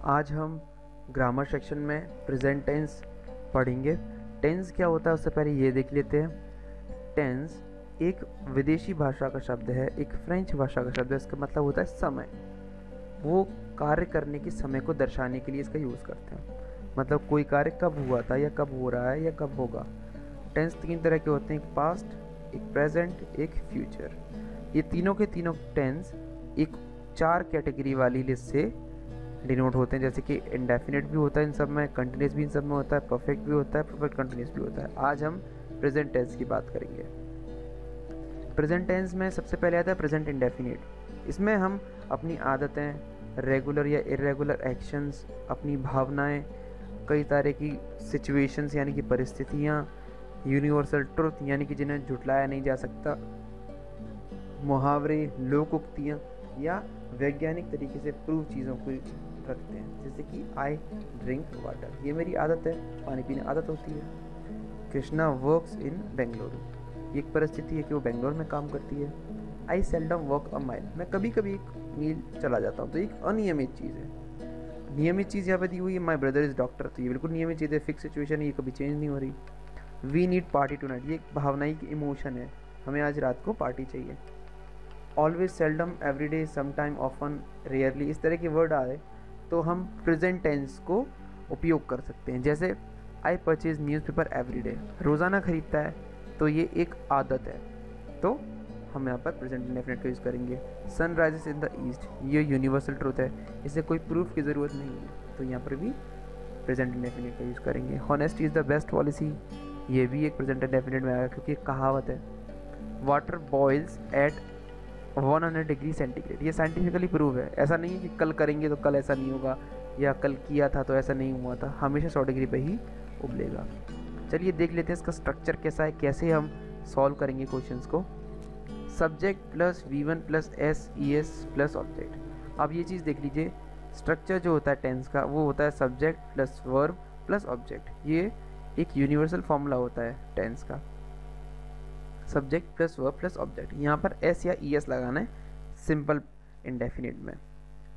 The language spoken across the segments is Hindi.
आज हम ग्रामर सेक्शन में प्रेजेंट टेंस पढ़ेंगे। टेंस क्या होता है उससे पहले ये देख लेते हैं। टेंस एक विदेशी भाषा का शब्द है, एक फ्रेंच भाषा का शब्द है। इसका मतलब होता है समय। वो कार्य करने के समय को दर्शाने के लिए इसका यूज़ करते हैं। मतलब कोई कार्य कब हुआ था या कब हो रहा है या कब होगा। टेंस तीन तरह के होते हैं, एक पास्ट, एक प्रेजेंट, एक फ्यूचर। ये तीनों के तीनों टेंस एक 4 कैटेगरी वाली लिस्ट से डिनोट होते हैं। जैसे कि इंडेफिनिट भी होता है इन सब में, कंटिन्यूस भी इन सब में होता है, परफेक्ट भी होता है, परफेक्ट कंटिन्यूस भी होता है। आज हम प्रेजेंट टेंस की बात करेंगे। प्रेजेंट टेंस में सबसे पहले आता है प्रेजेंट इंडेफिनिट। इसमें हम अपनी आदतें, रेगुलर या इरेगुलर एक्शंस, अपनी भावनाएं, कई तरह की सिचुएशंस यानी कि परिस्थितियाँ, यूनिवर्सल ट्रुथ यानी कि जिन्हें झुटलाया नहीं जा सकता, मुहावरे, लोकोक्तियाँ या वैज्ञानिक तरीके से प्रूव चीज़ों को रखते हैं। जैसे कि आई ड्रिंक वाटर, ये मेरी आदत है, पानी पीने आदत होती है। कृष्णा वर्क्स इन बेंगलुरु, ये एक परिस्थिति है कि वो बेंगलोर में काम करती है। आई सेल्डम वर्क अ माइल, मैं कभी कभी एक मील चला जाता हूँ, तो एक अनियमित चीज़ है। नियमित चीज़ यहाँ पे दी हुई है, माई ब्रदर इज डॉक्टर, तो ये बिल्कुल नियमित चीज़ है, फिक्स सिचुएशन है, ये कभी चेंज नहीं हो रही। We need party tonight, ये एक भावनाई की इमोशन है, हमें आज रात को पार्टी चाहिए। Always, seldom, everyday, sometime, often, rarely, इस तरह के वर्ड आए तो हम प्रेजेंट टेंस को उपयोग कर सकते हैं। जैसे I purchase newspaper every day, रोज़ाना खरीदता है, तो ये एक आदत है, तो हम यहाँ पर प्रेजेंट इंडेफिनिट का यूज़ करेंगे। Sun rises in the east, ये यूनिवर्सल ट्रूथ है, इसे कोई प्रूफ की ज़रूरत नहीं है, तो यहाँ पर भी प्रेजेंट इंडेफिनिट का यूज़ करेंगे। Honesty is the best policy, ये भी एक प्रेजेंट इंडेफिनिट में आएगा क्योंकि एक कहावत है। Water boils at 100 degree centigrade, ये साइंटिफिकली प्रूव है। ऐसा नहीं है कि कल करेंगे तो कल ऐसा नहीं होगा, या कल किया था तो ऐसा नहीं हुआ था, हमेशा 100 डिग्री पे ही उबलेगा। चलिए देख लेते हैं इसका स्ट्रक्चर कैसा है, कैसे हम सॉल्व करेंगे क्वेश्चंस को। Subject plus V1 plus SES plus object. अब ये चीज़ देख लीजिए, स्ट्रक्चर जो होता है टेंस का वो होता है subject plus verb plus object. ये एक यूनिवर्सल फॉर्मूला होता है टेंस का, subject plus verb plus object. यहाँ पर एस या ES लगाना है सिंपल इंडेफिनिट में।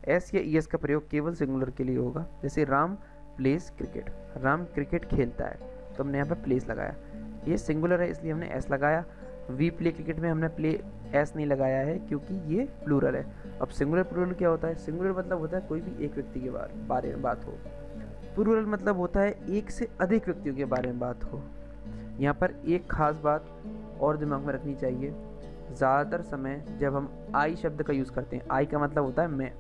एस या ES का प्रयोग केवल सिंगुलर के लिए होगा। जैसे Ram place cricket, Ram cricket खेलता है, तो हमने यहाँ पर प्लेस लगाया। ये सिंगुलर है इसलिए हमने एस लगाया। वी प्ले क्रिकेट में हमने प्ले एस नहीं लगाया है क्योंकि ये प्लूरल है। अब सिंगुलर प्लूरल क्या होता है? सिंगुलर मतलब होता है कोई भी एक व्यक्ति के बारे में बात हो। प्लूरल मतलब होता है एक से अधिक व्यक्तियों के बारे में बात हो। यहाँ पर एक खास बात और दिमाग में रखनी चाहिए, ज़्यादातर समय जब हम आई शब्द का यूज़ करते हैं, आई का मतलब होता है मैं,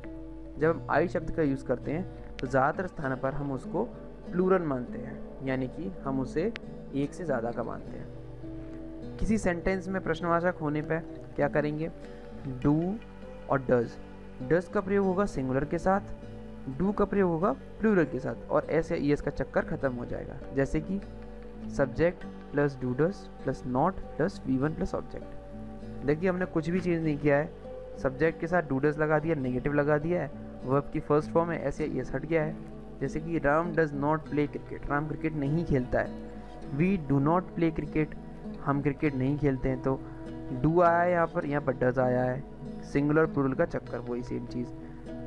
जब हम आई शब्द का यूज़ करते हैं तो ज़्यादातर स्थान पर हम उसको प्लूरल मानते हैं, यानी कि हम उसे एक से ज़्यादा का मानते हैं। किसी सेंटेंस में प्रश्नवाचक होने पर क्या करेंगे? डू और डज का प्रयोग होगा सिंगुलर के साथ, डू का प्रयोग होगा प्लूरल के साथ, और एस या ES का चक्कर खत्म हो जाएगा। जैसे कि subject plus do does plus not plus V1 plus object. देखिए हमने कुछ भी चेंज नहीं किया है, सब्जेक्ट के साथ डू डज लगा दिया, नेगेटिव लगा दिया है, वर्ब की फर्स्ट फॉर्म है, एस या ES हट गया है। जैसे कि Ram does not play cricket, Ram cricket नहीं खेलता है। We do not play cricket, हम क्रिकेट नहीं खेलते हैं, तो डू आया है यहाँ पर डज आया है, सिंगुलर प्लूरल का चक्कर, वही सेम चीज़।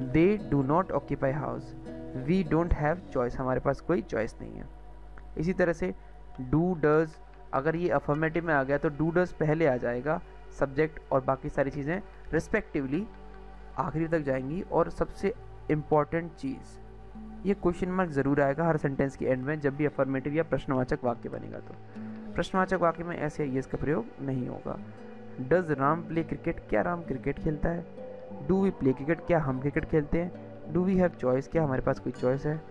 They do not occupy house, we don't have choice, हमारे पास कोई चॉइस नहीं है। इसी तरह से डू डज, अगर ये अफर्मेटिव में आ गया तो डू डज पहले आ जाएगा, सब्जेक्ट और बाकी सारी चीज़ें रिस्पेक्टिवली आखिरी तक जाएंगी। और सबसे इम्पॉर्टेंट चीज़, ये क्वेश्चन मार्क ज़रूर आएगा हर सेंटेंस के एंड में जब भी अफर्मेटिव या प्रश्नवाचक वाक्य बनेगा। तो प्रश्नवाचक वाक्य में एस या ES का प्रयोग नहीं होगा। डज राम प्ले क्रिकेट, क्या राम क्रिकेट खेलता है? डू वी प्ले क्रिकेट, क्या हम क्रिकेट खेलते हैं? डू वी हैव चॉइस, क्या हमारे पास कोई चॉइस है?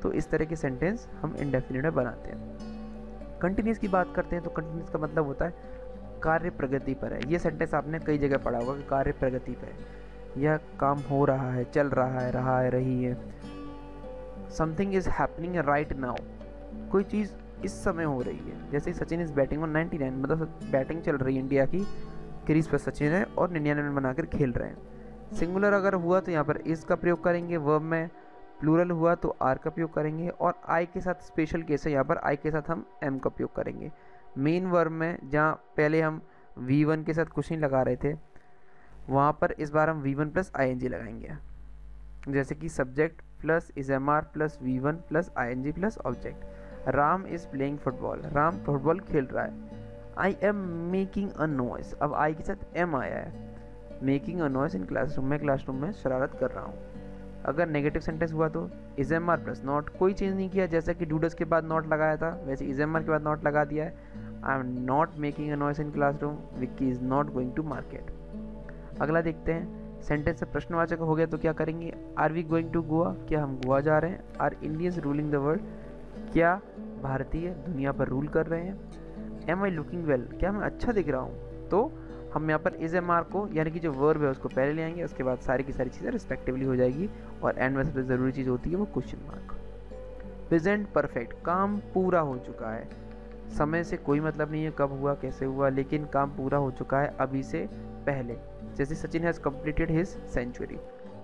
तो इस तरह के सेंटेंस हम इंडेफिनिट में बनाते हैं। कंटिन्यूस की बात करते हैं तो कंटिन्यूस का मतलब होता है कार्य प्रगति पर है। ये सेंटेंस आपने कई जगह पढ़ा होगा कि कार्य प्रगति पर है, यह काम हो रहा है, चल रहा है, रही है। Something is happening right now, कोई चीज़ इस समय हो रही है। जैसे सचिन इज बैटिंग ऑन 99, मतलब बैटिंग चल रही है इंडिया की, क्रीज पर सचिन है और 99 रन बनाकर खेल रहे हैं। सिंगुलर अगर हुआ तो यहाँ पर इस का प्रयोग करेंगे, वर्ब में प्लूरल हुआ तो आर का प्रयोग करेंगे, और आई के साथ स्पेशल केस है, यहाँ पर आई के साथ हम एम का प्रयोग करेंगे। मेन वर्ब में जहाँ पहले हम V1 के साथ कुछ नहीं लगा रहे थे, वहाँ पर इस बार हम V1 प्लस ING लगाएंगे। जैसे कि subject plus is am are plus V1 plus ING plus object. Ram is playing football, Ram football खेल रहा है। I am making a noise, अब आई के साथ एम आया है। Making a noise in classroom, मैं क्लासरूम में शरारत कर रहा हूँ। अगर नेगेटिव सेंटेंस हुआ तो is am are plus not, कोई चेंज नहीं किया, जैसा कि डूडस के बाद नॉट लगाया था वैसे इज एम आर के बाद नॉट लगा दिया है। I am not making a noise in classroom, Vicky is not going to market. अगला देखते हैं, सेंटेंस से प्रश्नवाचक हो गया तो क्या करेंगे, are we going to Goa, क्या हम गोवा जा रहे हैं। Are Indians ruling the world, क्या भारतीय दुनिया पर रूल कर रहे हैं। एम आई लुकिंग वेल, क्या मैं अच्छा दिख रहा हूँ। तो हम यहाँ पर इज एम आर को यानी कि जो वर्ब है उसको पहले ले आएंगे, उसके बाद सारी की सारी चीज़ें रिस्पेक्टिवली हो जाएगी, और एंड में सबसे ज़रूरी चीज़ होती है वो क्वेश्चन मार्क। प्रेजेंट परफेक्ट, काम पूरा हो चुका है। समय से कोई मतलब नहीं है कब हुआ कैसे हुआ, लेकिन काम पूरा हो चुका है अभी से पहले। जैसे Sachin has completed his century,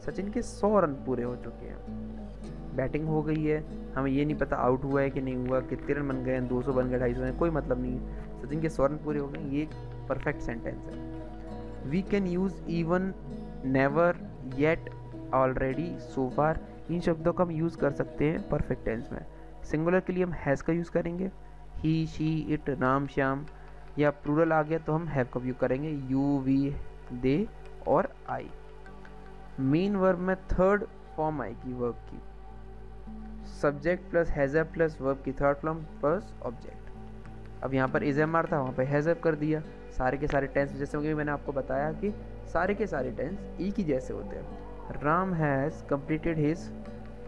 Sachin के 100 रन पूरे हो चुके हैं। बैटिंग हो गई है, हमें ये नहीं पता आउट हुआ है कि नहीं हुआ, कितने रन बन गए, 200 बन गए, 250 बन गए, कोई मतलब नहीं है। सचिन के 100 रन पूरे हो गए, ये एक परफेक्ट सेंटेंस है। We can use even, never, yet, already, so far, इन शब्दों का हम यूज़ कर सकते हैं परफेक्ट टेंस में। सिंगुलर के लिए हम हैज़ का यूज़ करेंगे, ही, शी, इट, राम, श्याम, या प्लूरल आ गया तो हम हैव का यूज़ करेंगे, यू, वी, दे और आई। मेन वर्ब में थर्ड फॉर्म आएगी वर्ब की, subject plus has plus verb की थर्ड फॉर्म प्लस ऑब्जेक्ट। अब यहाँ पर इज एम आर था, वहाँ पर हैज़ कर दिया। सारे के सारे टेंस, जैसे कि मैंने आपको बताया कि सारे के सारे टेंस एक ही जैसे होते हैं। Ram has completed his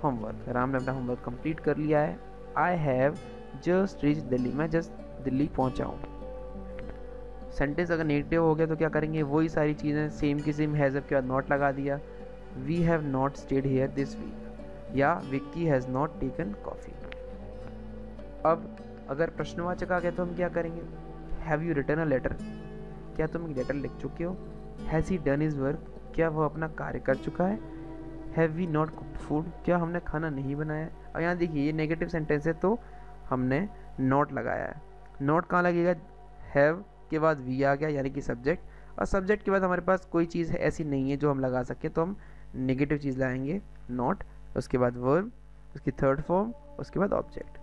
homework, Ram ने अपना होमवर्क कंप्लीट कर लिया है। I have just reach Delhi, मैं जस्ट दिल्ली पहुँचा हूँ। सेंटेंस अगर नेगेटिव हो गया तो क्या करेंगे, वही सारी चीज़ें सेम की सेम, हैज़ के बाद नॉट लगा दिया। We have not stayed here this week, या Vicky has not taken coffee. अब अगर प्रश्नवाचक आ गया तो हम क्या करेंगे, have you written a letter, क्या तुम एक लेटर लिख चुके हो। Has he done his work, क्या वह अपना कार्य कर चुका है। Have we not cooked food, क्या हमने खाना नहीं बनाया है। और यहाँ देखिए ये नेगेटिव सेंटेंस है तो हमने नॉट लगाया है। नॉट कहाँ लगेगा, हैव के बाद वी आ गया यानी कि सब्जेक्ट, और सब्जेक्ट के बाद हमारे पास कोई चीज़ ऐसी नहीं है जो हम लगा सकें, तो हम नेगेटिव चीज़ लाएंगे नॉट, उसके बाद वर्ब, उसकी थर्ड फॉर्म, उसके बाद object.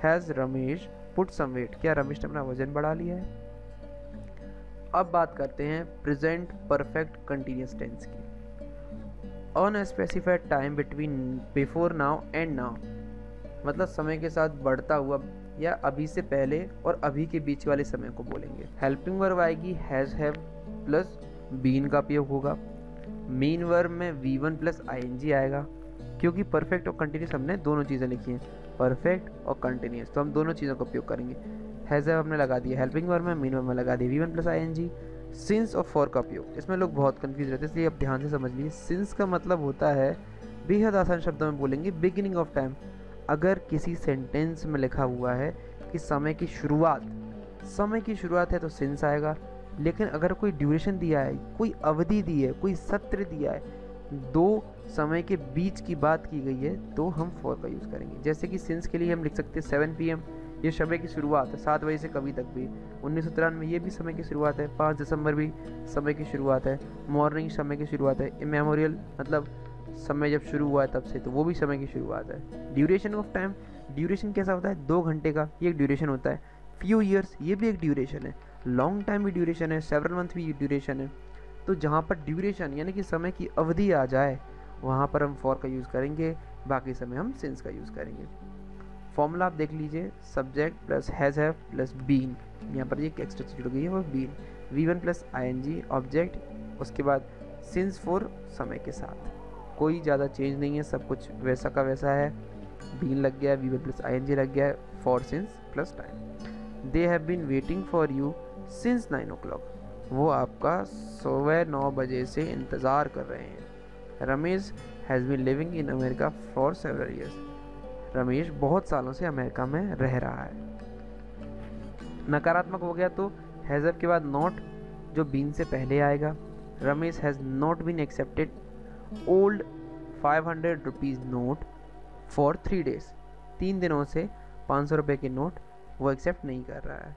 Has Ramesh put some weight, क्या रमेश ने अपना वजन बढ़ा लिया है। अब बात करते हैं प्रेजेंट परफेक्ट कंटिन्यूअस टेंस की। Unspecified time between before now and now, मतलब समय के साथ बढ़ता हुआ या अभी से पहले और अभी के बीच वाले समय को बोलेंगे। हेल्पिंग वर्ब आएगी हैज़, हैव प्लस बीन का उपयोग होगा। मेन वर्ब में V1 प्लस ING आएगा, क्योंकि परफेक्ट और कंटिन्यूस हमने दोनों चीज़ें लिखी हैं, परफेक्ट और कंटिन्यूस, तो हम दोनों चीज़ों का उपयोग करेंगे। हैज़ हैव हमने लगा दिया हेल्पिंग वर्ब में, मेन वर्ब में लगा दिया V1 प्लस ING। सिंस और फॉर का उपयोग, इसमें लोग बहुत कंफ्यूज रहते हैं, इसलिए आप ध्यान से समझ लीजिए। सिंस का मतलब होता है, बेहद आसान शब्दों में बोलेंगे, बिगिनिंग ऑफ टाइम। अगर किसी सेंटेंस में लिखा हुआ है कि समय की शुरुआत है तो सिंस आएगा, लेकिन अगर कोई ड्यूरेशन दिया है, कोई अवधि दी है, कोई सत्र दिया है, दो समय के बीच की बात की गई है, तो हम फॉर का यूज़ करेंगे। जैसे कि सिंस के लिए हम लिख सकते हैं 7 PM, ये समय की शुरुआत है, 7 बजे से कभी तक भी। 1993 में ये भी समय की शुरुआत है। 5 दिसंबर भी समय की शुरुआत है। मॉर्निंग समय की शुरुआत है। इमेमोरियल मतलब समय जब शुरू हुआ है तब से, तो वो भी समय की शुरुआत है। ड्यूरेशन ऑफ टाइम, ड्यूरेशन कैसा होता है, 2 घंटे का, ये एक ड्यूरेशन होता है। फ्यू ईयर्स, ये भी एक ड्यूरेशन है। लॉन्ग टाइम भी ड्यूरेशन है, सेवरल मंथ भी ड्यूरेशन है। तो जहाँ पर ड्यूरेशन यानी कि समय की अवधि आ जाए वहाँ पर हम फॉर का यूज़ करेंगे, बाकी समय हम सिंस का यूज़ करेंगे। फॉर्मूला आप देख लीजिए, subject plus has have plus been, यहाँ पर ये एक्स्ट्रा चीज जुड़ गई है वो been. V1 plus ING object, उसके बाद सिंस फॉर समय के साथ, कोई ज़्यादा चेंज नहीं है, सब कुछ वैसा का वैसा है। बीन लग गया, V1 प्लस ING लग गया, for since plus time. They have been waiting for you since 9 o'clock, वो आपका सुबह 9 बजे से इंतज़ार कर रहे हैं। Ramesh has been living in America for several years, Ramesh बहुत सालों से अमेरिका में रह रहा है। नकारात्मक हो गया तो हैज़ के बाद नॉट, जो बीन से पहले आएगा। Ramesh has not been accepted old 500 rupees note for 3 days, 3 दिनों से 500 रुपये के नोट वो एक्सेप्ट नहीं कर रहा है।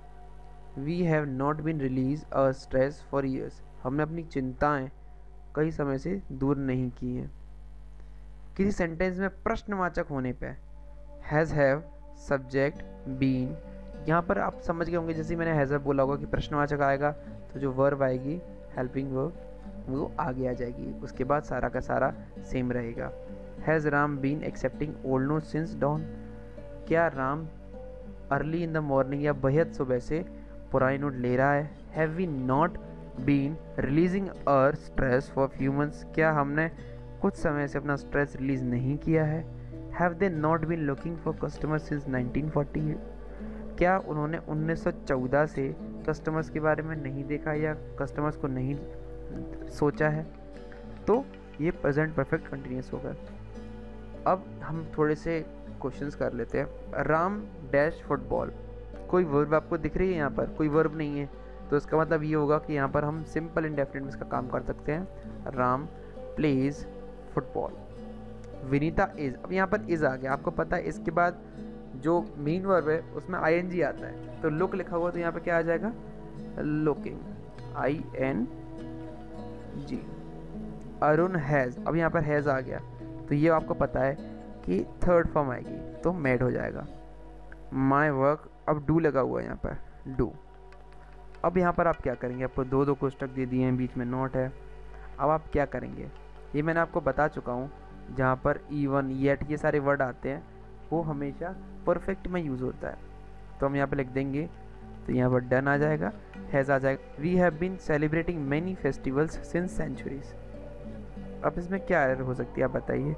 We have not been release a stress for years, हमने अपनी चिंताएं कई समय से दूर नहीं की हैं। किसी सेंटेंस में प्रश्नवाचक होने पे हैज़, हैव, सब्जेक्ट, बीन, यहाँ पर आप समझ गए होंगे, जैसे मैंने हैज़ हैव बोला होगा कि प्रश्नवाचक आएगा तो जो वर्ब आएगी हेल्पिंग वर्ब वो आगे आ जाएगी, उसके बाद सारा का सारा सेम रहेगा। Has Ram been accepting old note since dawn, क्या Ram early in the morning या बेहद सुबह से पुरानी नोट ले रहा है। Have we not been releasing our stress for few months, क्या हमने कुछ समय से अपना स्ट्रेस रिलीज नहीं किया है। Have they not been looking for customer since 1948, क्या उन्होंने 1914 से कस्टमर्स के बारे में नहीं देखा या कस्टमर्स को नहीं सोचा है। तो ये प्रेजेंट परफेक्ट कंटिन्यूस होगा। अब हम थोड़े से क्वेश्चंस कर लेते हैं। राम डैश फुटबॉल, कोई वर्ब आपको दिख रही है यहाँ पर? कोई वर्ब नहीं है, तो इसका मतलब ये होगा कि यहाँ पर हम सिंपल इंडेफिनिट में इसका काम कर सकते हैं। Ram plays football. Vinita is, अब यहाँ पर इज आ गया, आपको पता है इसके बाद जो मेन वर्ब है उसमें ING आता है, तो लुक लिखा हुआ तो यहाँ पे क्या आ जाएगा? Looking, ING। अरुण हैज़, अब यहाँ पर हैज़ आ गया तो ये आपको पता है कि थर्ड फॉर्म आएगी तो मेड हो जाएगा। माई वर्क, अब डू लगा हुआ है यहाँ पर, डू। अब यहाँ पर आप क्या करेंगे? आपको दो दो कोष्टक दे दिए हैं, बीच में नोट है। अब आप क्या करेंगे? ये मैंने आपको बता चुका हूँ, जहाँ पर इवन, येट, ये सारे वर्ड आते हैं वो हमेशा परफेक्ट में यूज़ होता है, तो हम यहाँ पर लिख देंगे, तो यहाँ पर डन आ जाएगा, हैज़ आ जाएगा। We have been celebrating many festivals since centuries. अब इसमें क्या एरर हो सकती है आप बताइए?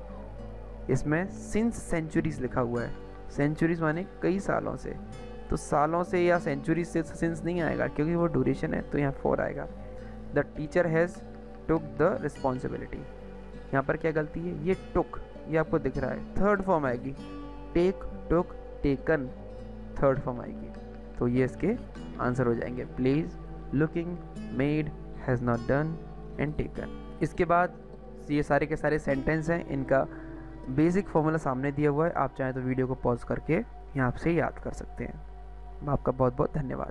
इसमें सिंस सेंचुरीज लिखा हुआ है, सेंचुरीज माने कई सालों से, तो सालों से या सेंचुरीज से सिंस नहीं आएगा क्योंकि वो ड्यूरेशन है, तो यहाँ 4 आएगा। The teacher has took the responsibility, यहाँ पर क्या गलती है? ये टुक, ये आपको दिख रहा है, थर्ड फॉर्म आएगी। टेक, टुक, टेकन, थर्ड फॉर्म आएगी, तो ये इसके आंसर हो जाएंगे। Please, looking, made, has not done and taken. इसके बाद ये सारे के सारे सेंटेंस हैं, इनका बेसिक फॉर्मूला सामने दिया हुआ है, आप चाहें तो वीडियो को पॉज करके यहाँ से याद कर सकते हैं। आपका बहुत बहुत धन्यवाद।